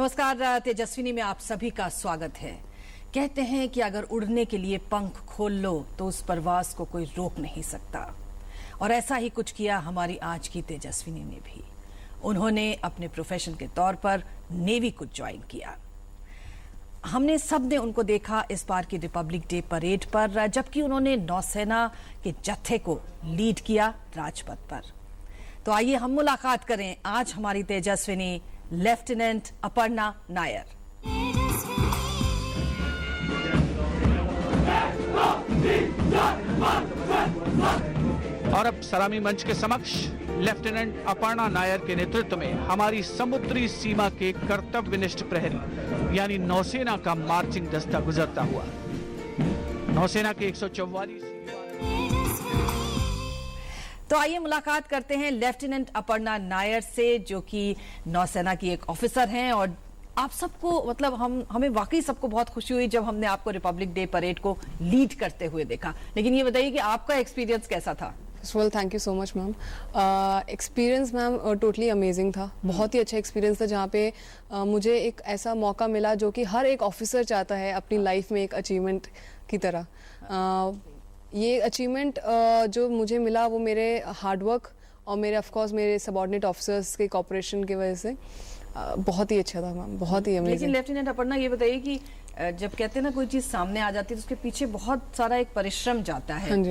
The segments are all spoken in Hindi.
नमस्कार, तेजस्विनी में आप सभी का स्वागत है। कहते हैं कि अगर उड़ने के लिए पंख खोल लो तो उस परवाज को कोई रोक नहीं सकता, और ऐसा ही कुछ किया हमारी आज की तेजस्विनी ने भी। उन्होंने अपने प्रोफेशन के तौर पर नेवी को ज्वाइन किया। हमने सबने उनको देखा इस बार की रिपब्लिक डे परेड पर, जबकि उन्होंने नौसेना के जत्थे को लीड किया राजपथ पर। तो आइए हम मुलाकात करें आज हमारी तेजस्विनी लेफ्टिनेंट अपर्णा नायर। और अब सलामी मंच के समक्ष लेफ्टिनेंट अपर्णा नायर के नेतृत्व में हमारी समुद्री सीमा के कर्तव्यनिष्ठ प्रहरी यानी नौसेना का मार्चिंग दस्ता गुजरता हुआ। नौसेना के 144। तो आइए मुलाकात करते हैं लेफ्टिनेंट अपर्णा नायर से, जो कि नौसेना की एक ऑफिसर हैं। और आप सबको मतलब हमें वाकई सबको बहुत खुशी हुई जब हमने आपको रिपब्लिक डे परेड को लीड करते हुए देखा। लेकिन ये बताइए कि आपका एक्सपीरियंस कैसा था? Well, thank you so much ma'am. Experience ma'am totally amazing था। बहुत ही अच्छा एक्सपीरियंस था, जहाँ पे मुझे एक ऐसा मौका मिला जो कि हर एक ऑफिसर चाहता है अपनी लाइफ में एक अचीवमेंट की तरह। ये अचीवमेंट जो मुझे मिला वो मेरे हार्डवर्क और मेरे ऑफकोर्स मेरे सबऑर्डिनेट ऑफिसर्स के कोऑपरेशन की वजह से बहुत ही अच्छा था मैम, बहुत ही अमेजिंग। लेकिन लेफ्टिनेंट अपर्णा, ये बताइए कि जब कहते हैं ना कोई चीज सामने आ जाती है तो उसके पीछे बहुत सारा एक परिश्रम जाता है। हाँ जी।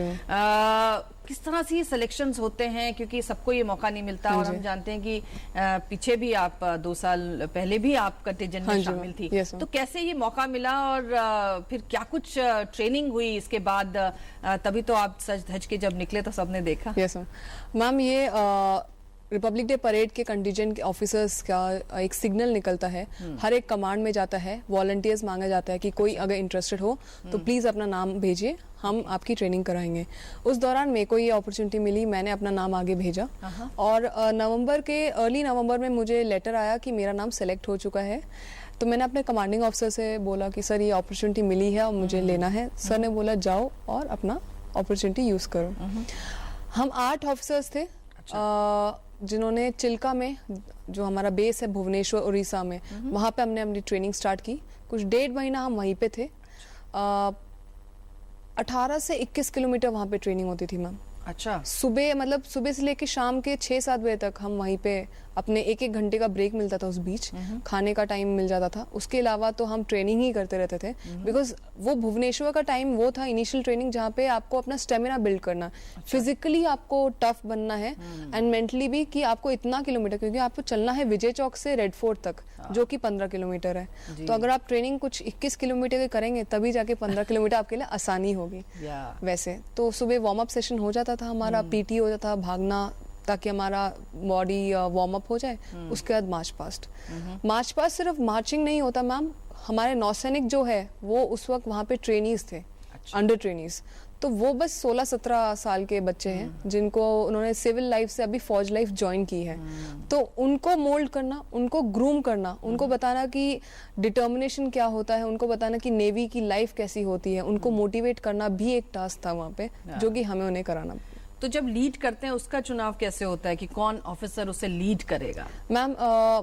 किस तरह से ये सिलेक्शंस होते हैं, क्योंकि सबको ये मौका नहीं मिलता। और हम जानते हैं कि पीछे भी आप 2 साल पहले भी आप कंटिजेंट में शामिल थी। तो कैसे ये मौका मिला और फिर क्या कुछ ट्रेनिंग हुई इसके बाद? तभी तो आप सज धज के जब निकले तो सबने देखा। यस मैम, ये रिपब्लिक डे परेड के कंटिजेंट के ऑफिसर्स का एक सिग्नल निकलता है, हर एक कमांड में जाता है, वॉलंटियर्स मांगा जाता है कि कोई अगर इंटरेस्टेड हो तो प्लीज़ अपना नाम भेजिए, हम आपकी ट्रेनिंग कराएंगे। उस दौरान मेरे को ये अपॉर्चुनिटी मिली, मैंने अपना नाम आगे भेजा और अर्ली नवंबर में मुझे लेटर आया कि मेरा नाम सेलेक्ट हो चुका है। तो मैंने अपने कमांडिंग ऑफिसर से बोला कि सर, ये अपॉर्चुनिटी मिली है और मुझे लेना है। सर ने बोला जाओ और अपना अपॉर्चुनिटी यूज़ करो। हम 8 ऑफिसर्स थे जिन्होंने चिल्का में, जो हमारा बेस है भुवनेश्वर उड़ीसा में, वहाँ पे हमने अपनी ट्रेनिंग स्टार्ट की। कुछ 1.5 महीना हम वहीं पे थे। 18 से 21 किलोमीटर वहाँ पे ट्रेनिंग होती थी मैम। अच्छा। सुबह से लेके शाम के 6-7 बजे तक हम वहीं पे, अपने 1-1 घंटे का ब्रेक मिलता था उस बीच, खाने का टाइम मिल जाता था। उसके अलावा तो हम ट्रेनिंग ही करते रहते थे, बिकॉज वो भुवनेश्वर का टाइम वो था इनिशियल ट्रेनिंग, जहाँ पे आपको अपना स्टेमिना बिल्ड करना, फिजिकली आपको टफ बनना है एंड मेंटली भी, कि आपको इतना किलोमीटर, क्योंकि आपको चलना है विजय चौक से रेड फोर्ट तक, जो कि 15 किलोमीटर है। तो अगर आप ट्रेनिंग कुछ 21 किलोमीटर की करेंगे तभी जाके 15 किलोमीटर आपके लिए आसानी होगी। वैसे तो सुबह वार्म अप सेशन हो जाता था हमारा, पीटी हो जाता था, भागना, ताकि हमारा बॉडी वार्म अप हो जाए। उसके बाद मार्च पास्ट सिर्फ मार्चिंग नहीं होता मैम, हमारे नौसैनिक जो है वो उस वक्त वहाँ पे ट्रेनीज थे। अच्छा। अंडर ट्रेनीज, तो वो बस 16-17 साल के बच्चे हैं जिनको उन्होंने सिविल लाइफ से अभी फौज लाइफ ज्वाइन की है। तो उनको मोल्ड करना, उनको ग्रूम करना, उनको बताना कि डिटर्मिनेशन क्या होता है, उनको बताना कि नेवी की लाइफ कैसी होती है, उनको मोटिवेट करना भी एक टास्क था वहाँ पे, जो कि हमें उन्हें कराना। तो जब लीड करते हैं उसका चुनाव कैसे होता है कि कौन ऑफिसर उसे लीड करेगा? मैम,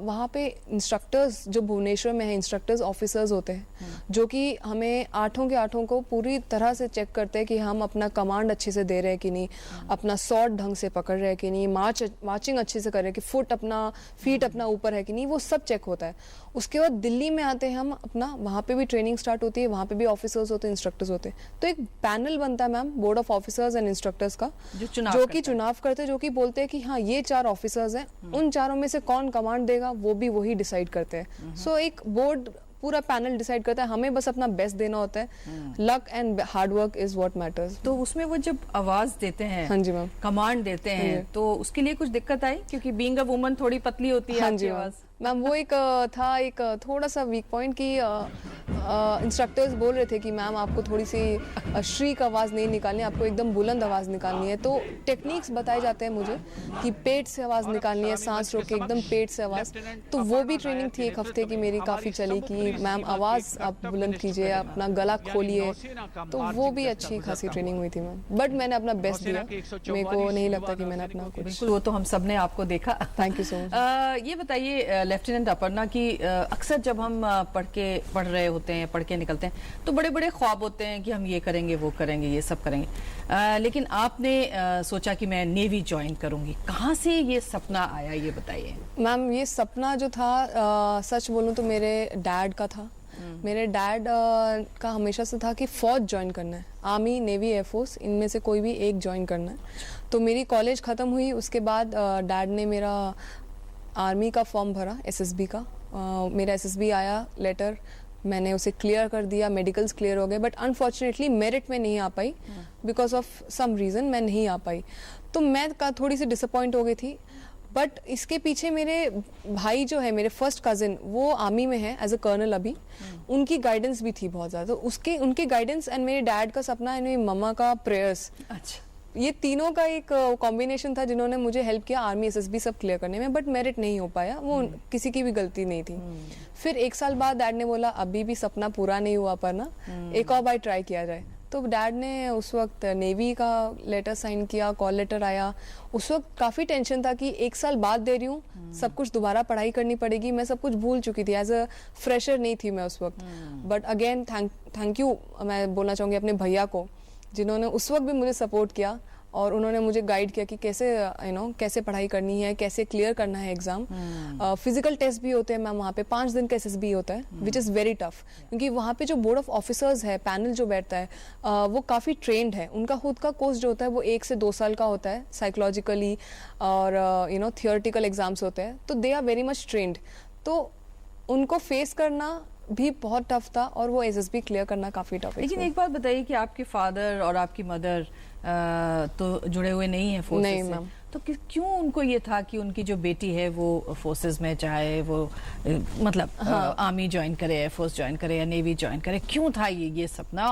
वहाँ पे इंस्ट्रक्टर्स जो भुवनेश्वर में है, इंस्ट्रक्टर्स ऑफिसर्स होते हैं जो कि हमें 8 के 8 को पूरी तरह से चेक करते हैं कि हम अपना कमांड अच्छे से दे रहे हैं कि नहीं, अपना शॉट ढंग से पकड़ रहे हैं कि नहीं, मार्चिंग अच्छे से कर रहे हैं कि फीट अपना ऊपर है कि नहीं, वो सब चेक होता है। उसके बाद दिल्ली में आते हैं हम अपना, वहाँ पे भी ट्रेनिंग स्टार्ट होती है, वहाँ पे भी ऑफिसर्स होते हैं, इंस्ट्रक्टर्स होते हैं। तो एक पैनल बनता है ma'am, board of officers and instructors का, जो कि चुनाव करते हैं, जो कि बोलते हैं कि हाँ ये 4 ऑफिसर्स हैं, उन चारों में से कौन कमांड देगा वो भी वही डिसाइड करते हैं। सो एक बोर्ड, पूरा पैनल डिसाइड करता है, हमें बस अपना बेस्ट देना होता है। Luck and hard work is what matters. तो उसमें वो जब आवाज देते हैं, हाँ जी मैम, कमांड देते हैं, तो उसके लिए कुछ दिक्कत आई? क्योंकि बीइंग अ वुमन थोड़ी पतली होती है। हाँ जी मैम, वो एक था एक थोड़ा सा वीक पॉइंट की इंस्ट्रक्टर्स बोल रहे थे कि मैम आपको थोड़ी सी श्रीक आवाज़ नहीं निकालनी, आपको एकदम बुलंद आवाज़ निकालनी है। तो टेक्निक्स बताए जाते हैं मुझे कि पेट से आवाज़ निकालनी है, सांस रोक के एकदम पेट से आवाज़। तो वो भी ट्रेनिंग थी 1 हफ्ते की मेरी, काफ़ी चली कि मैम आवाज़ आप बुलंद कीजिए, अपना गला खोलिए। तो वो भी अच्छी खासी ट्रेनिंग हुई थी मैम, बट मैंने अपना बेस्ट दिया। मेरे को नहीं लगता कि मैंने अपना कुछ। बिल्कुल, वो तो हम सब ने आपको देखा। Thank you so much. ये बताइए लेफ्टिनेंट अपर्णा की अक्सर जब हम पढ़ रहे होते हैं, पढ़ के निकलते हैं, तो बड़े बड़े ख्वाब होते हैं कि हम ये करेंगे, वो करेंगे, ये सब करेंगे, लेकिन आपने सोचा कि मैं नेवी ज्वाइन करूंगी। कहाँ से ये सपना आया, ये बताइए। मैम ये सपना जो था सच बोलूं तो मेरे डैड का था। मेरे डैड का हमेशा से था कि फौज ज्वाइन करना है, आर्मी, नेवी, एयरफोर्स, इनमें से कोई भी एक ज्वाइन करना है। तो मेरी कॉलेज ख़त्म हुई, उसके बाद डैड ने मेरा आर्मी का फॉर्म भरा, एसएसबी का। मेरा एसएसबी आया लेटर, मैंने उसे क्लियर कर दिया, मेडिकल्स क्लियर हो गए, बट अनफॉर्चुनेटली मेरिट में नहीं आ पाई, बिकॉज ऑफ सम रीज़न मैं नहीं आ पाई। तो मैं थोड़ी सी डिसअपॉइंट हो गई थी। बट इसके पीछे मेरे भाई जो है, मेरे फर्स्ट कजिन, वो आर्मी में है एज अ कर्नल अभी, उनकी गाइडेंस भी थी बहुत ज़्यादा। तो उनके गाइडेंस एंड मेरे डैड का सपना एंड मेरी मम्मा का प्रेयर्स, अच्छा, ये तीनों का एक कॉम्बिनेशन था जिन्होंने मुझे हेल्प किया आर्मी, एसएसबी सब क्लियर करने में। बट मेरिट नहीं हो पाया, वो किसी की भी गलती नहीं थी। फिर 1 साल बाद डैड ने बोला अभी भी सपना पूरा नहीं हुआ पर ना, एक और बार ट्राई किया जाए। तो डैड ने उस वक्त नेवी का लेटर साइन किया, कॉल लेटर आया। उस वक्त काफ़ी टेंशन था कि 1 साल बाद दे रही हूँ, सब कुछ दोबारा पढ़ाई करनी पड़ेगी, मैं सब कुछ भूल चुकी थी, एज अ फ्रेशर नहीं थी मैं उस वक्त। बट अगेन थैंक यू मैं बोलना चाहूँगी अपने भैया को, जिन्होंने उस वक्त भी मुझे सपोर्ट किया और उन्होंने मुझे गाइड किया कि कैसे कैसे पढ़ाई करनी है, कैसे क्लियर करना है एग्जाम। फिजिकल टेस्ट भी होते हैं मैम वहाँ पे, 5 दिन का एसएसबी होता है, विच इज़ वेरी टफ, क्योंकि वहाँ पे जो बोर्ड ऑफ ऑफिसर्स है, पैनल जो बैठता है, वो काफ़ी ट्रेंड है। उनका खुद का कोर्स जो होता है वो 1 से 2 साल का होता है, साइकोलॉजिकली और थियोरेटिकल एग्जाम्स होते हैं, तो they are very much trained. तो उनको फेस करना भी बहुत टफ था और वो एसएसबी क्लियर करना काफ़ी टफ है। लेकिन एक बात बताइए कि आपके फादर और आपकी मदर तो जुड़े हुए नहीं है फोर्सेस से, तो क्यों उनको ये था कि उनकी जो बेटी है वो फोर्सेस में जाए, वो मतलब आर्मी ज्वाइन करे, एयरफोर्स ज्वाइन करे या नेवी ज्वाइन करे, क्यों था ये सपना?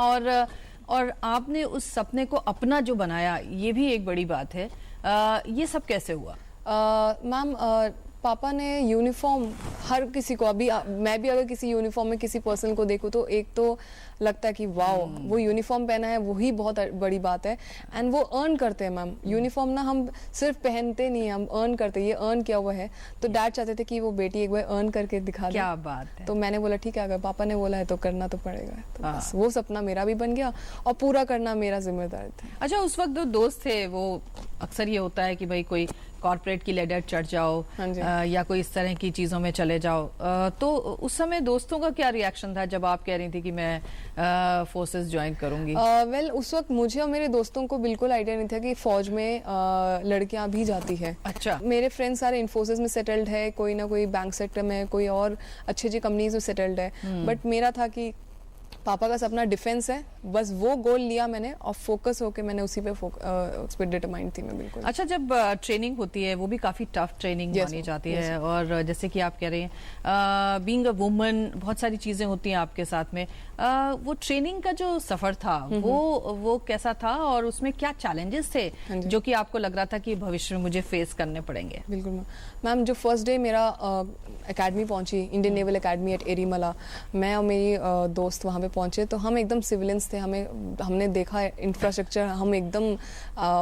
और आपने उस सपने को अपना जो बनाया, ये भी एक बड़ी बात है। ये सब कैसे हुआ? मैम पापा ने यूनिफॉर्म हर किसी को, अभी मैं भी अगर किसी यूनिफॉर्म में किसी पर्सन को देखूं तो एक तो लगता है कि वाओ वो यूनिफॉर्म पहना है, वही बहुत बड़ी बात है। एंड वो अर्न करते हैं मैम, यूनिफॉर्म ना हम सिर्फ पहनते नहीं, हम अर्न करते हैं, ये अर्न किया हुआ है। तो डैड चाहते थे कि वो बेटी एक बार अर्न करके दिखा दे। क्या बात है। तो मैंने बोला ठीक है, अगर पापा ने बोला है तो करना तो पड़ेगा। तो बस वो सपना मेरा भी बन गया और पूरा करना मेरा जिम्मेदारी था। अच्छा, उस वक्त जो दोस्त थे वो अक्सर ये होता है कि भाई कोई कॉर्पोरेट की लेडर चढ़ जाओ या कोई इस तरह की चीजों में चले जाओ, तो उस समय दोस्तों का क्या रिएक्शन था जब आप कह रही थी कि मैं फोर्सेस ज्वाइन करूंगी? वेल उस वक्त मुझे और मेरे दोस्तों को बिल्कुल आइडिया नहीं था कि फौज में लड़कियां भी जाती है। अच्छा। मेरे फ्रेंड्स सारे इन्फोसिस में सेटल्ड है, कोई ना कोई बैंक सेक्टर में, कोई और अच्छी कंपनीज में सेटल्ड है। बट मेरा था कि पापा का सपना डिफेंस है, बस वो गोल लिया मैंने और फोकस होके मैंने उसी पे उस पे डिटरमाइंड थी मैं बिल्कुल। अच्छा, जब ट्रेनिंग होती है वो भी काफी टफ ट्रेनिंग मानी जाती है, और जैसे कि आप कह रहे हैं बीइंग अ वुमन बहुत सारी चीजें होती हैं आपके साथ में, वो ट्रेनिंग का जो सफर था वो कैसा था और उसमें क्या चैलेंजेस थे जो कि आपको लग रहा था कि भविष्य में मुझे फेस करने पड़ेंगे? बिल्कुल मैम, जो फर्स्ट डे मेरा एकेडमी पहुंची, इंडियन नेवल एकेडमी एट एरीमला, मैं और मेरी दोस्त वहाँ पे पहुंचे, तो हम एकदम सिविलियंस थे, हमने देखा इंफ्रास्ट्रक्चर, हम एकदम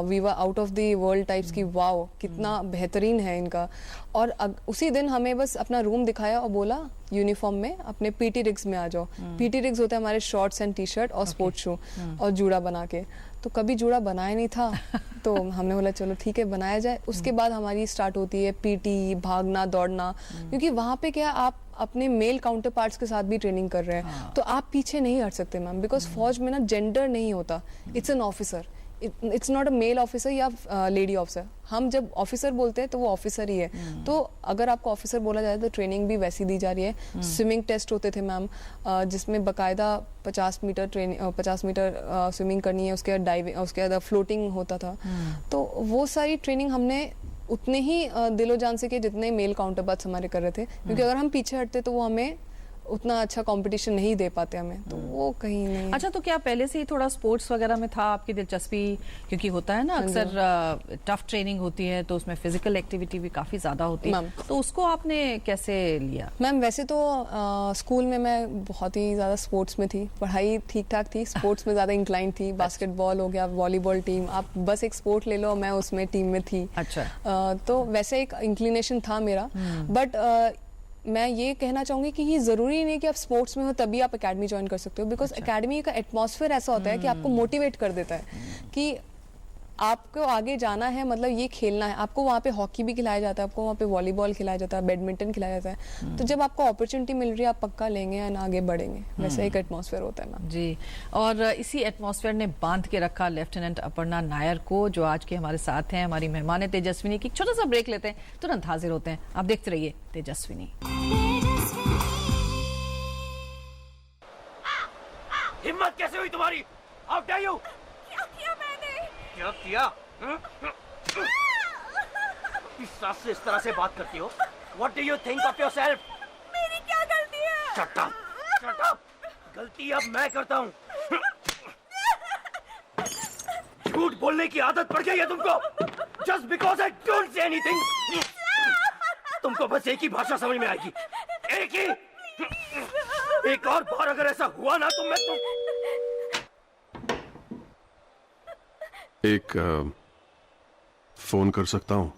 we were out of the world types की, वाओ कितना बेहतरीन है इनका। और उसी दिन हमें बस अपना रूम दिखाया और बोला यूनिफॉर्म में अपने पीटी रिग्स में आ जाओ। पीटी रिग्स होते हैं हमारे शॉर्ट्स एंड टी शर्ट और स्पोर्ट्स शू और जूड़ा बना के। तो कभी जूड़ा बनाया नहीं था तो हमने बोला चलो ठीक है बनाया जाए। उसके बाद हमारी स्टार्ट होती है पीटी, भागना, दौड़ना, क्योंकि वहाँ पे क्या आप अपने मेल काउंटर पार्ट्स के साथ भी ट्रेनिंग कर रहे हैं, तो आप पीछे नहीं हट सकते मैम, बिकॉज फौज में ना जेंडर नहीं होता, it's an officer, it's not a male officer या लेडी ऑफिसर। हम जब ऑफिसर बोलते हैं तो वो ऑफिसर ही है। तो अगर आपको ऑफिसर बोला जाए तो ट्रेनिंग भी वैसी दी जा रही है। स्विमिंग टेस्ट होते थे मैम, जिसमें बाकायदा 50 मीटर स्विमिंग करनी है, उसके बाद डाइविंग, उसके बाद फ्लोटिंग होता था। तो वो सारी ट्रेनिंग हमने उतने ही दिलो जान से किए जितने मेल काउंटर पार्ट्स हमारे कर रहे थे, क्योंकि अगर हम पीछे हटते तो वो हमें उतना अच्छा कंपटीशन नहीं दे पाते हमें, तो वो कहीं नहीं। अच्छा, तो क्या पहले से ही थोड़ा स्पोर्ट्स वगैरह में था आपकी दिलचस्पी? क्योंकि होता है ना अक्सर टफ ट्रेनिंग होती है तो उसमें फिजिकल एक्टिविटी भी काफी ज्यादा होती है, तो उसको आपने कैसे लिया? मैम वैसे तो स्कूल में मैं बहुत ही ज्यादा स्पोर्ट्स में थी, पढ़ाई ठीक ठाक थी, स्पोर्ट्स में ज्यादा इंक्लाइन थी। बास्केटबॉल हो गया, वॉलीबॉल टीम, आप बस एक स्पोर्ट ले लो, मैं उसमें टीम में थी। अच्छा। तो वैसे एक इंक्लिनेशन था मेरा, बट मैं ये कहना चाहूंगी कि ये जरूरी नहीं कि आप स्पोर्ट्स में हो तभी आप एकेडमी ज्वाइन कर सकते हो, बिकॉज एकेडमी का एटमॉस्फेयर ऐसा होता है कि आपको मोटिवेट कर देता है कि आपको आगे जाना है, मतलब ये खेलना है। आपको वहाँ पे हॉकी भी खिलाया जाता है, आपको वहाँ पे वॉलीबॉल खिलाया जाता है, बैडमिंटन खिलाया जाता है। तो जब आपको अपॉर्चुनिटी मिल रही है आप पक्का लेंगे एंड आगे बढ़ेंगे। वैसे एक एटमॉस्फेयर होता है ना जी। और इसी एटमॉस्फेयर ने बांध के रखा लेफ्टिनेंट अपर्णा नायर को, जो आज के हमारे साथ हैं। हमारी मेहमान है तेजस्विनी की। छोटा सा ब्रेक लेते हैं, तुरंत हाजिर होते हैं। आप देखते रहिए तेजस्विनी। हिम्मत कैसे हुई तुम्हारी? How dare you? क्या किया मैंने? क्या किया? इस सास से इस तरह से बात करती हो? What do you think of yourself? मेरी क्या गलती है? Shut up! Shut up! गलती अब मैं करता हूँ। झूठ बोलने की आदत पड़ गई है तुमको। Just because I don't say anything. तुमको बस एक ही भाषा समझ में आएगी, एक ही। एक और बार अगर ऐसा हुआ ना तो मैं एक फोन कर सकता हूं?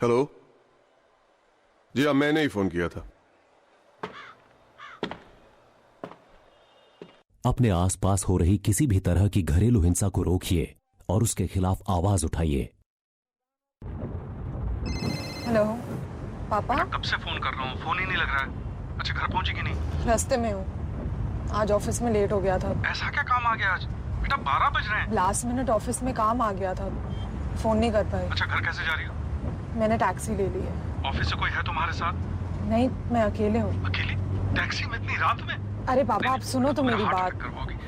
हेलो जी, अब मैंने ही फोन किया था। अपने आसपास हो रही किसी भी तरह की घरेलू हिंसा को रोकिए और उसके खिलाफ आवाज उठाइए। हेलो पापा। कब से फोन कर रहा हूँ, फोन ही नहीं लग रहा है। अच्छा, घर पहुंची कि नहीं? रास्ते में हूँ, आज ऑफिस में लेट हो गया था। ऐसा क्या काम आ गया आज? बेटा 12 बज रहे हैं। लास्ट मिनट ऑफिस में काम आ गया था, फोन नहीं कर पाई। अच्छा, घर कैसे जा रही हो? मैंने टैक्सी ले ली है। ऑफिस से कोई है तुम्हारे साथ? नहीं, मैं अकेले हूँ। अकेली? टैक्सी में इतनी रात में? अरे पापा आप सुनो तो मेरी बात।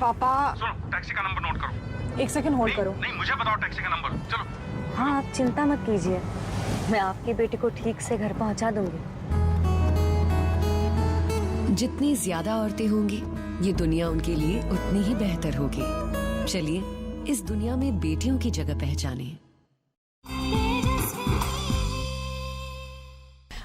पापा सुनो, टैक्सी का नंबर नोट करो। एक सेकंड होल्ड करो। नहीं, मुझे बताओ टैक्सी का नंबर। चलो। हाँ, आप चिंता मत कीजिए, मैं आपकी बेटी को ठीक से घर पहुंचा दूंगी। जितनी ज्यादा औरतें होंगी ये दुनिया उनके लिए उतनी ही बेहतर होगी। चलिए इस दुनिया में बेटियों की जगह पहचानें।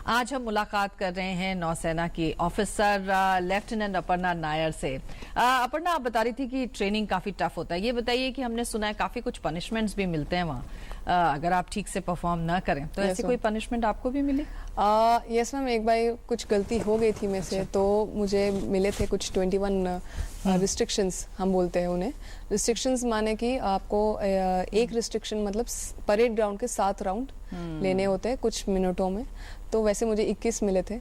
आज हम मुलाकात कर रहे हैं नौसेना की ऑफिसर लेफ्टिनेंट अपर्णा नायर से। अपर्णा, आप बता रही थी कि ट्रेनिंग काफी टफ होता है। ये बताइए कि हमने सुना है काफी कुछ पनिशमेंट्स भी मिलते हैं वहाँ, अगर आप ठीक से परफॉर्म ना करें तो। ऐसी कोई पनिशमेंट आपको भी मिली? यस मैम, एक बार कुछ गलती हो गई थी मेरे से, तो मुझे मिले थे कुछ 21 रिस्ट्रिक्शंस, हम बोलते हैं उन्हें। रिस्ट्रिक्शंस माने कि आपको एक रिस्ट्रिक्शन मतलब परेड ग्राउंड के 7 राउंड लेने होते हैं कुछ मिनटों में। तो वैसे मुझे 21 मिले थे।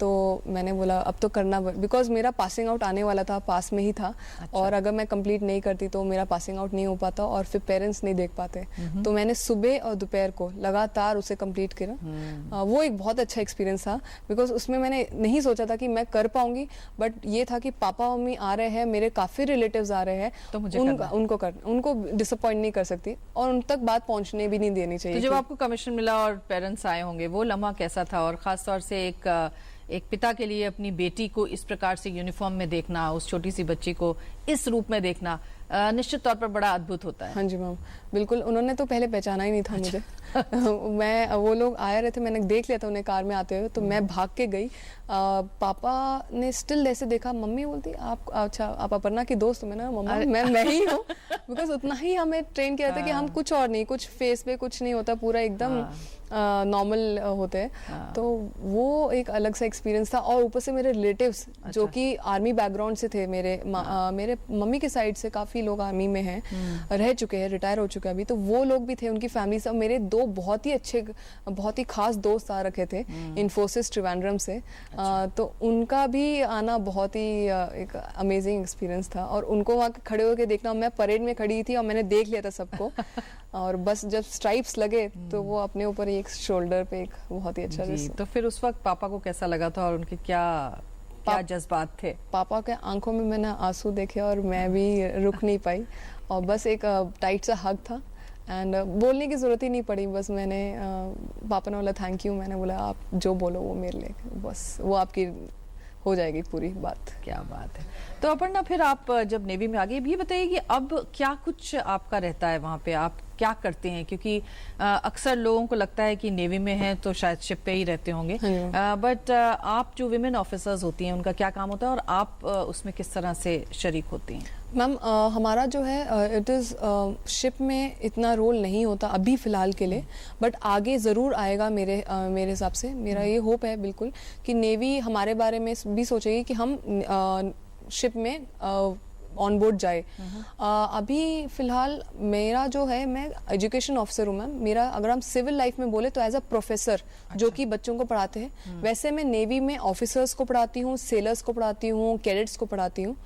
तो मैंने बोला अब तो करना, बिकॉज मेरा पासिंग आउट आने वाला था, पास में ही था। और अगर मैं कंप्लीट नहीं करती तो मेरा पासिंग आउट नहीं हो पाता और फिर पेरेंट्स नहीं देख पाते। तो मैंने सुबह और दोपहर को लगातार उसे कंप्लीट किया। वो एक बहुत अच्छा एक्सपीरियंस था, बिकॉज उसमें मैंने नहीं सोचा था कि मैं कर पाऊंगी, बट ये था कि पापा मम्मी आ रहे हैं, मेरे काफी रिलेटिव्स आ रहे हैं, तो मुझे उनको डिसअपॉइंट नहीं कर सकती और उन तक बात पहुंचने भी नहीं देनी चाहिए। तो जब आपको कमीशन मिला और पेरेंट्स आए होंगे, वो लम्हा कैसा था? और खासतौर से एक पिता के लिए अपनी बेटी को इस प्रकार से यूनिफॉर्म में देखना, उस छोटी सी बच्ची को इस रूप में देखना, निश्चित तौर पर बड़ा अद्भुत होता है। हाँ जी मैम, बिल्कुल। उन्होंने तो पहले पहचाना ही नहीं था मुझे। वो लोग आए रहे थे, मैंने देख लिया था उन्हें कार में आते हुए, तो मैं भाग के गई। पापा ने स्टिल ऐसे देखा, मम्मी बोलती आप अच्छा आप अपर्णा की दोस्त हो? मैंने मम्मा मैं ही हूँ, बिकॉज उतना ही हमें ट्रेन किया था कि हम कुछ और नहीं, कुछ फेस पे कुछ नहीं होता, पूरा एकदम नॉर्मल होते हैं। तो वो एक अलग सा एक्सपीरियंस था। और ऊपर से मेरे रिलेटिव्स जो कि आर्मी बैकग्राउंड से थे, मेरे मम्मी के साइड से काफी लोग आर्मी में हैं, रह चुके हैं, रिटायर हो चुके हैं अभी, तो वो लोग भी थे, उनकी फैमिली सब। मेरे 2 बहुत ही अच्छे, बहुत ही खास दोस्त आ रखे थे इन्फोसिस ट्रिवेंड्रम से। तो उनका भी आना बहुत ही एक अमेजिंग एक्सपीरियंस था। और उनको वहाँ खड़े होकर देखना, मैं परेड में खड़ी थी और मैंने देख लिया था सबको। और बस जब स्ट्राइप्स लगे तो वो अपने ऊपर एक शोल्डर पे एक बहुत ही अच्छा। तो फिर उस वक्त पापा को कैसा लगा था और उनके क्या जज्बात थे? पापा के आंखों में मैंने आंसू देखे और मैं भी रुक नहीं पाई, और बस एक टाइट सा हग था एंड बोलने की जरूरत ही नहीं पड़ी। बस मैंने पापा ने बोला थैंक यू, मैंने बोला आप जो बोलो वो मेरे लिए, बस वो आपकी हो जाएगी पूरी बात। क्या बात है। तो अपर्णा, फिर आप जब नेवी में आ गई, ये बताइए कि अब क्या कुछ आपका रहता है वहाँ पे? आप क्या करते हैं? क्योंकि अक्सर लोगों को लगता है कि नेवी में हैं तो शायद शिप पे ही रहते होंगे, बट आप जो विमेन ऑफिसर्स होती हैं उनका क्या काम होता है और आप उसमें किस तरह से शरीक होती हैं? मैम हमारा जो है इट इज़ शिप में इतना रोल नहीं होता अभी फ़िलहाल के लिए, बट आगे ज़रूर आएगा मेरे हिसाब से। मेरा ये होप है बिल्कुल कि नेवी हमारे बारे में भी सोचेगी कि हम शिप में ऑन बोर्ड जाए। अभी फ़िलहाल मेरा जो है, मैं एजुकेशन ऑफिसर हूँ मैम। मेरा अगर हम सिविल लाइफ में बोले तो एज अ प्रोफेसर जो कि बच्चों को पढ़ाते हैं, वैसे मैं नेवी में ऑफिसर्स को पढ़ाती हूँ, सेलर्स को पढ़ाती हूँ, कैडेट्स को पढ़ाती हूँ।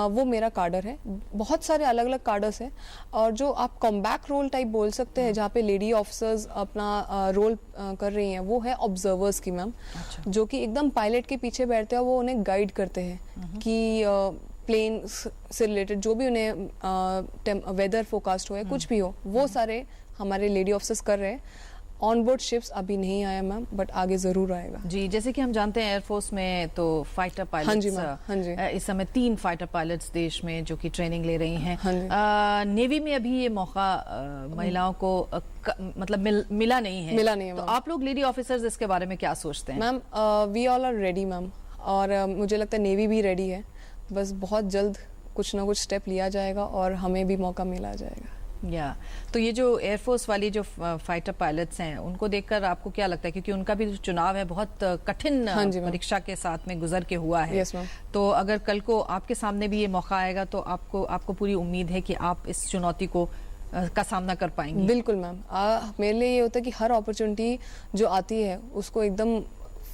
वो मेरा कार्डर है। बहुत सारे अलग अलग कार्डर्स हैं, और जो आप कॉम्बैक रोल टाइप बोल सकते हैं जहाँ पे लेडी ऑफिसर्स अपना रोल कर रही हैं, वो है ऑब्जर्वर्स की मैम। जो कि एकदम पायलट के पीछे बैठते हैं, वो उन्हें गाइड करते हैं कि प्लेन से रिलेटेड जो भी उन्हें वेदर फोरकास्ट हो या कुछ भी हो, वो सारे हमारे लेडी ऑफिसर्स कर रहे हैं। ऑन बोर्ड शिप्स अभी नहीं आया मैम, बट आगे जरूर आएगा। जी, जैसे कि हम जानते हैं एयरफोर्स में तो फाइटर पायलट्स, हाँ जी। इस समय 3 फाइटर पायलट्स देश में जो कि ट्रेनिंग ले रही हैं। नेवी में अभी ये मौका महिलाओं को मतलब मिला नहीं है। तो आप लोग लेडी ऑफिसर्स इसके बारे में क्या सोचते हैं? Ma'am we all are ready ma'am, और मुझे लगता है नेवी भी रेडी है। बस बहुत जल्द कुछ ना कुछ स्टेप लिया जाएगा और हमें भी मौका मिला जाएगा। तो ये जो एयरफोर्स वाली जो फाइटर पायलट्स हैं, उनको देखकर आपको क्या लगता है? क्योंकि उनका भी चुनाव है बहुत कठिन परीक्षा के साथ में गुजर के हुआ है। तो अगर कल को आपके सामने भी ये मौका आएगा तो आपको पूरी उम्मीद है कि आप इस चुनौती को का सामना कर पाएंगे? बिल्कुल मैम। मेरे लिए ये होता है कि हर अपॉर्चुनिटी जो आती है उसको एकदम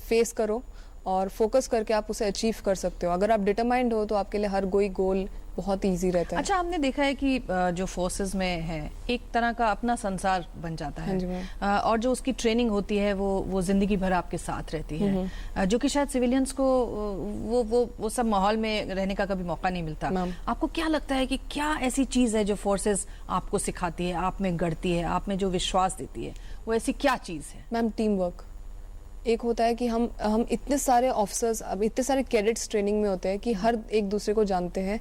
फेस करो और फोकस करके आप उसे अचीव कर सकते हो। अगर आप डिटरमाइंड हो तो आपके लिए हर कोई गोल बहुत इजी रहता है। अच्छा, हमने देखा है कि जो फोर्सेस में है एक तरह का अपना संसार बन जाता है, और जो उसकी ट्रेनिंग होती है वो जिंदगी भर आपके साथ रहती है, जो कि शायद सिविलियंस को वो सब माहौल में रहने का कभी मौका नहीं मिलता। आपको क्या लगता है कि क्या ऐसी चीज है जो फोर्सेस आपको सिखाती है, आप में गढ़ती है, आप में जो विश्वास देती है, वो ऐसी क्या चीज है? Ma'am team work. एक होता है कि हम इतने सारे ऑफिसर्स, अब इतने सारे कैडेट्स ट्रेनिंग में होते हैं कि हर एक दूसरे को जानते हैं।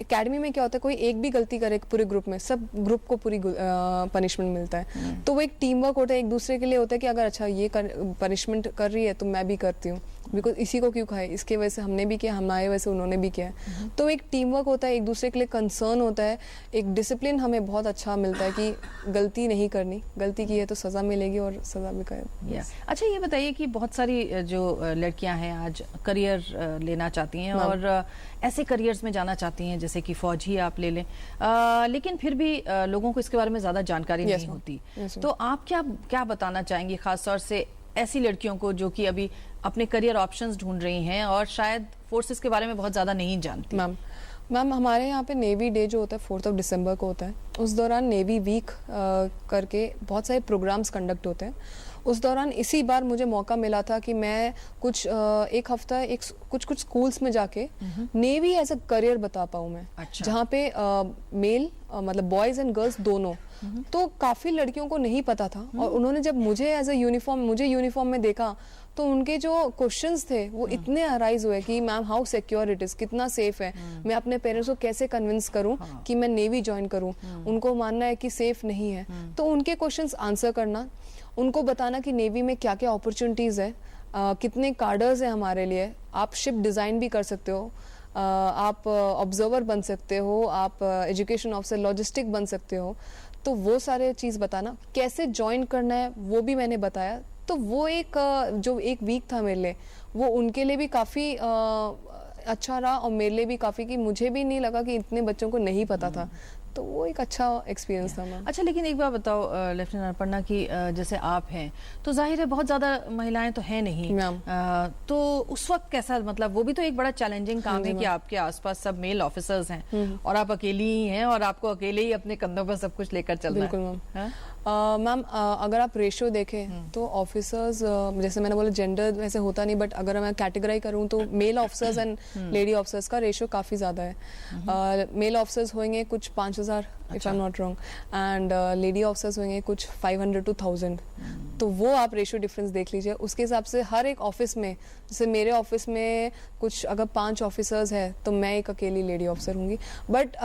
एकेडमी में क्या होता है, कोई एक भी गलती करे पूरे ग्रुप में, सब ग्रुप को पूरी पनिशमेंट मिलता है। तो वो एक टीम वर्क होता है, एक दूसरे के लिए होता है कि अगर अच्छा ये पनिशमेंट कर रही है तो मैं भी करती हूँ, बिकॉज इसी को क्यों खाए, इसके वजह से हमने भी किया, हमारे वजह से उन्होंने भी किया। तो एक टीम वर्क होता है, एक दूसरे के लिए कंसर्न होता है, एक डिसिप्लिन हमें बहुत अच्छा मिलता है कि गलती नहीं करनी, गलती की है तो सजा मिलेगी और सजा भी करें। अच्छा, ये बताइए कि बहुत सारी जो लड़कियां हैं आज करियर लेना चाहती हैं और ऐसे करियर्स में जाना चाहती हैं जैसे कि फौज ही आप ले लें, लेकिन फिर भी लोगों को इसके बारे में ज्यादा जानकारी नहीं होती। तो आप क्या बताना चाहेंगी खासतौर से ऐसी लड़कियों को जो कि अभी अपने करियर ऑप्शंस ढूंढ रही हैं और शायद फोर्सेस के बारे में बहुत ज्यादा नहीं जानती? मैम हमारे यहाँ पे नेवी डे जो होता है 4 दिसंबर को होता है। उस दौरान नेवी वीक करके बहुत सारे प्रोग्राम्स कंडक्ट होते हैं। उस दौरान इसी बार मुझे मौका मिला था कि मैं कुछ एक हफ्ता कुछ स्कूल्स में जाके नेवी एज अ करियर बता पाऊँ मैं। अच्छा। जहाँ पे मेल मतलब बॉयज एंड गर्ल्स दोनों, तो काफी लड़कियों को नहीं पता था, और उन्होंने जब मुझे एज अ यूनिफॉर्म में देखा तो उनके जो क्वेश्चंस थे वो इतने अराइज हुए कि ma'am how secure it is, कितना सेफ है, मैं अपने पेरेंट्स को कैसे कन्विंस करूं कि मैं नेवी ज्वाइन करूं, उनको मानना है कि सेफ नहीं है। तो उनके क्वेश्चंस आंसर करना, उनको बताना कि नेवी में क्या क्या अपॉर्चुनिटीज है, कितने कार्डर्स हैं हमारे लिए, आप शिप डिजाइन भी कर सकते हो, आप ऑब्जर्वर बन सकते हो, आप एजुकेशन ऑफिसर लॉजिस्टिक बन सकते हो। तो वो सारे चीज़ बताना, कैसे ज्वाइन करना है वो भी मैंने बताया। तो वो जो एक वीक था मेरे लिए, वो उनके लिए भी काफ़ी अच्छा रहा और मेरे लिए भी काफ़ी, कि मुझे भी नहीं लगा कि इतने बच्चों को नहीं पता था। तो वो एक अच्छा एक्सपीरियंस था मैम। अच्छा, लेकिन एक बात बताओ लेफ्टिनेंट अपर्णा की जैसे आप हैं तो जाहिर है बहुत ज़्यादा महिलाएं तो हैं नहीं मैम, तो उस वक्त कैसा, मतलब वो भी तो एक बड़ा चैलेंजिंग काम है कि आपके आसपास सब मेल ऑफिसर्स हैं और आप अकेली ही हैं और आपको अकेले ही अपने कंधों पर सब कुछ लेकर चलना है। बिल्कुल मैम, अगर आप रेशियो देखें तो ऑफिसर्स, जैसे मैंने बोला जेंडर वैसे होता नहीं, बट अगर मैं कैटेगराइज करूँ तो male officers and lady officers का रेशियो काफ़ी ज़्यादा है। मेल ऑफिसर्स होंगे कुछ 5000 if I am not wrong, and lady officers होंगे कुछ 500 to 1000। तो वो आप रेशियो डिफरेंस देख लीजिए। उसके हिसाब से हर एक ऑफिस में, जैसे मेरे ऑफिस में कुछ अगर 5 ऑफिसर्स है तो मैं एक अकेली लेडी ऑफिसर होंगी। बट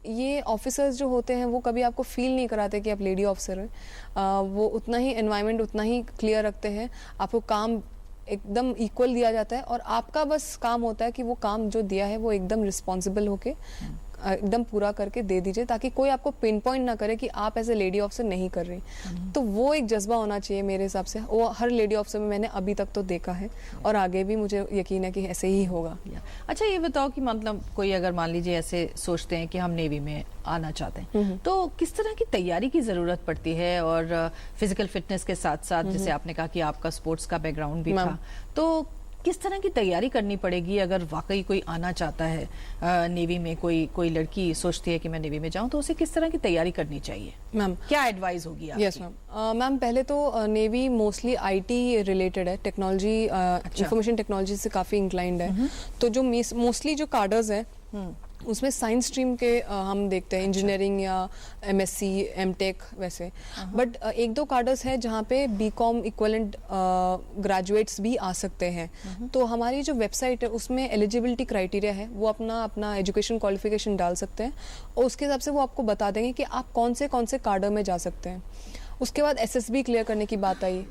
ये ऑफिसर्स जो होते हैं वो कभी आपको फील नहीं कराते कि आप लेडी ऑफिसर हैं। वो उतना ही एनवायरनमेंट उतना ही क्लियर रखते हैं, आपको काम एकदम इक्वल दिया जाता है और आपका बस काम होता है कि वो काम जो दिया है वो एकदम रिस्पॉन्सिबल होके एकदम पूरा करके दे दीजिए, ताकि कोई आपको पिन पॉइंट ना करे कि आप एज ए लेडी ऑफिसर नहीं कर रही। तो वो एक जज्बा होना चाहिए मेरे हिसाब से, वो हर लेडी ऑफिसर में मैंने अभी तक तो देखा है और आगे भी मुझे यकीन है कि ऐसे ही होगा। अच्छा ये बताओ कि मतलब कोई अगर मान लीजिए ऐसे सोचते हैं कि हम नेवी में आना चाहते हैं तो किस तरह की तैयारी की जरूरत पड़ती है? और फिजिकल फिटनेस के साथ साथ जैसे आपने कहा कि आपका स्पोर्ट्स का बैकग्राउंड भी था, तो किस तरह की तैयारी करनी पड़ेगी अगर वाकई कोई आना चाहता है नेवी में? कोई लड़की सोचती है कि मैं नेवी में जाऊं, तो उसे किस तरह की तैयारी करनी चाहिए? मैम क्या एडवाइस होगी आपकी? Yes ma'am. मैम पहले तो नेवी मोस्टली आईटी रिलेटेड है, टेक्नोलॉजी इंफॉर्मेशन टेक्नोलॉजी से काफ़ी इंक्लाइंड है। तो जो मोस्टली जो कार्डर्स है उसमें साइंस स्ट्रीम के हम देखते हैं, इंजीनियरिंग या एमएससी एमटेक वैसे। बट एक दो कार्डर्स है जहाँ पे बीकॉम इक्वलेंट ग्रेजुएट्स भी आ सकते हैं। तो हमारी जो वेबसाइट है उसमें एलिजिबिलिटी क्राइटेरिया है, वो अपना एजुकेशन क्वालिफिकेशन डाल सकते हैं और उसके हिसाब से वो आपको बता देंगे कि आप कौन से कार्डर में जा सकते हैं। उसके बाद एसएसबी क्लियर करने की बात आई।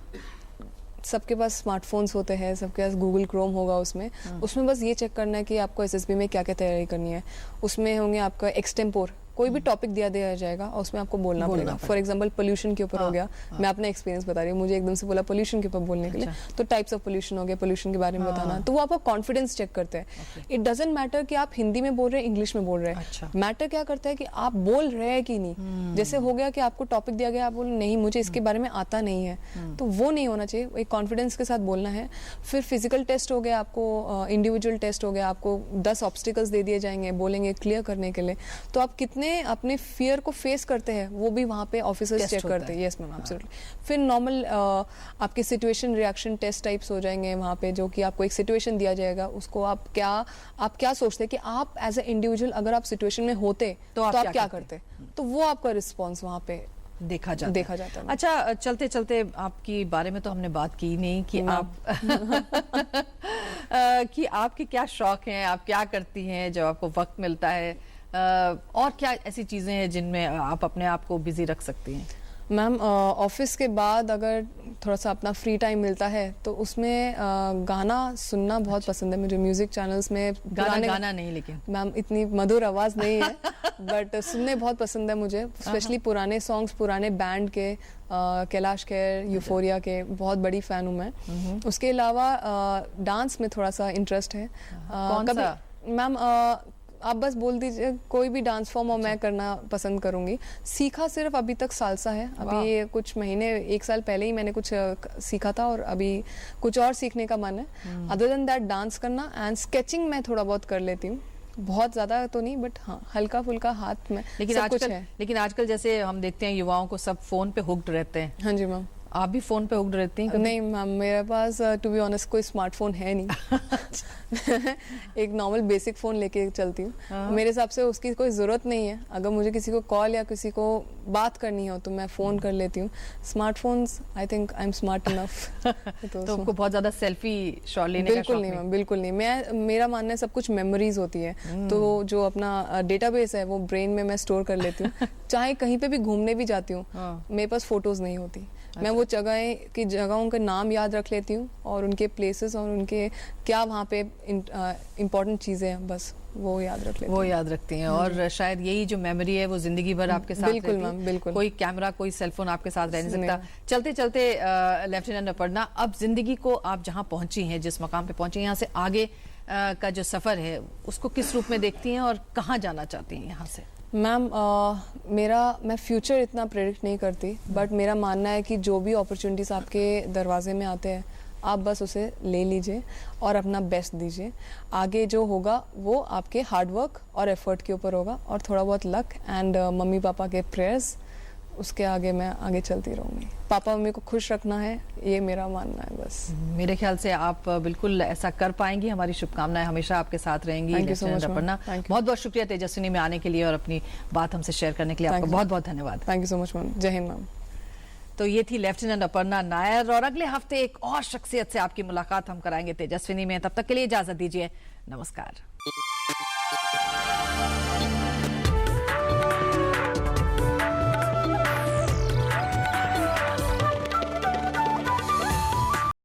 सबके पास स्मार्टफोन्स होते हैं, सबके पास गूगल क्रोम होगा, उसमें बस ये चेक करना है कि आपको एसएसबी में क्या क्या तैयारी करनी है। उसमें होंगे आपका एक्सटेम्पोर, कोई भी टॉपिक दिया जाएगा और उसमें आपको बोलना पड़ेगा। फॉर एग्जांपल पोल्यूशन के ऊपर हो गया, मैं अपना एक्सपीरियंस बता रही हूँ, मुझे एकदम से बोला पोल्यूशन के ऊपर बोलने के लिए, तो टाइप्स ऑफ पोल्यूशन हो गया, पोल्यूशन के बारे में बताना। तो वो आपका कॉन्फिडेंस चेक करते हैं। इट डजंट मैटर कि आप हिंदी में बोल रहे हैं इंग्लिश में बोल रहे हैं, मैटर क्या करता है कि आप बोल रहे हैं कि नहीं। जैसे हो गया कि आपको टॉपिक दिया गया, आप बोल नहीं मुझे इसके बारे में आता नहीं है, तो वो नहीं होना चाहिए, एक कॉन्फिडेंस के साथ बोलना है। फिर फिजिकल टेस्ट हो गया, आपको इंडिविजुअल टेस्ट हो गया, आपको 10 ऑब्स्टिकल्स दे दिए जाएंगे, बोलेंगे क्लियर करने के लिए। तो आप कितने अपने फियर को फेस करते हैं वो भी वहाँ पे ऑफिसर्स चेक करते हैं। Yes ma'am, absolutely. फिर नॉर्मल आपके सिचुएशन रिएक्शन टेस्ट टाइप्स हो जाएंगे वहाँ पे, जो कि आपको एक सिचुएशन दिया जाएगा, उसको आप क्या सोचते हैं कि आप एज ए इंडिविजुअल अगर आप सिचुएशन में होते तो आप क्या करते, तो वो आपका रिस्पॉन्स वहाँ पे देखा जाता है। अच्छा, चलते चलते आपकी बारे में तो हमने बात की नहीं कि आप कि आपके क्या शौक हैं, आप क्या करती हैं जब आपको वक्त मिलता है, और क्या ऐसी चीजें हैं जिनमें आप अपने आप को बिजी रख सकती हैं? मैम ऑफिस के बाद अगर थोड़ा सा अपना फ्री टाइम मिलता है तो उसमें गाना सुनना बहुत पसंद है मुझे। म्यूजिक चैनल्स में गाना नहीं, लेकिन मैम इतनी मधुर आवाज नहीं है बट सुनने बहुत पसंद है मुझे, स्पेशली पुराने सॉन्ग्स, पुराने बैंड के, कैलाश खेर, यूफोरिया के बहुत बड़ी फैन हूँ मैं। उसके अलावा डांस में थोड़ा सा इंटरेस्ट है। कौन सा? मैम आप बस बोल दीजिए कोई भी डांस फॉर्म और मैं करना पसंद करूंगी। सीखा सिर्फ अभी तक सालसा है, अभी कुछ महीने 1 साल पहले ही मैंने कुछ सीखा था और अभी कुछ और सीखने का मन है। अदर देन दैट डांस करना एंड स्केचिंग मैं थोड़ा बहुत कर लेती हूँ, बहुत ज्यादा तो नहीं बट हाँ हल्का फुल्का हाथ में। लेकिन आजकल जैसे हम देखते हैं युवाओं को सब फोन पे हुक्ड रहते हैं। हाँ जी मैम। आप भी फोन पे हुक्ड रहती हैं? नहीं मैम, मेरे पास टू बी ऑनेस्ट कोई स्मार्टफोन है नहीं एक नॉर्मल बेसिक फोन लेके चलती हूँ। मेरे हिसाब से उसकी कोई जरूरत नहीं है। अगर मुझे किसी को कॉल या किसी को बात करनी हो तो मैं फोन कर लेती हूँ। Smartphones I think I am smart enough. तो आपको बहुत ज्यादा सेल्फी शॉट लेने का बिल्कुल नहीं मैम, बिल्कुल नहीं। मेरा मानना है सब कुछ मेमोरीज होती है, तो जो अपना डेटाबेस है वो ब्रेन में मैं स्टोर कर लेती हूँ। चाहे कहीं पे भी घूमने भी जाती हूँ मेरे पास फोटोज नहीं होती। मैं वो जगहों के नाम याद रख लेती हूँ और उनके प्लेसेस और उनके क्या वहाँ पे इम्पोर्टेंट चीजें हैं, बस वो याद रख लेती हूँ। वो याद रखती हैं और शायद यही जो मेमोरी है वो जिंदगी भर आपके साथ रहती है। बिल्कुल मैम, बिल्कुल। कोई कैमरा, कोई सेलफोन आपके साथ रह नहीं सकता। चलते चलते लेफ्टिनेंट अपर्णा, अब जिंदगी को आप जहाँ पहुंची हैं, जिस मकाम पे पहुंची हैं, यहाँ से आगे का जो सफर है उसको किस रूप में देखती हैं और कहाँ जाना चाहती हैं यहाँ से? मैम मैं फ्यूचर इतना प्रेडिक्ट नहीं करती, बट मेरा मानना है कि जो भी अपॉर्चुनिटीज़ आपके दरवाजे में आते हैं आप बस उसे ले लीजिए और अपना बेस्ट दीजिए। आगे जो होगा वो आपके हार्डवर्क और एफर्ट के ऊपर होगा और थोड़ा बहुत लक एंड मम्मी पापा के प्रेयर्स, उसके आगे मैं आगे चलती रहूँगी। पापा मम्मी को खुश रखना है, ये मेरा मानना है बस। मेरे ख्याल से आप बिल्कुल ऐसा कर पाएंगी। हमारी शुभकामनाएं हमेशा आपके साथ रहेंगी। अपर्णा, बहुत बहुत शुक्रिया तेजस्विनी में आने के लिए और अपनी बात हमसे शेयर करने के लिए। आपका बहुत बहुत धन्यवाद। Thank you so much ma'am. जय हिंद मैम। तो ये थी लेफ्टिनेंट अपर्णा नायर और अगले हफ्ते एक और शख्सियत से आपकी मुलाकात हम कराएंगे तेजस्विनी में। तब तक के लिए इजाजत दीजिए, नमस्कार।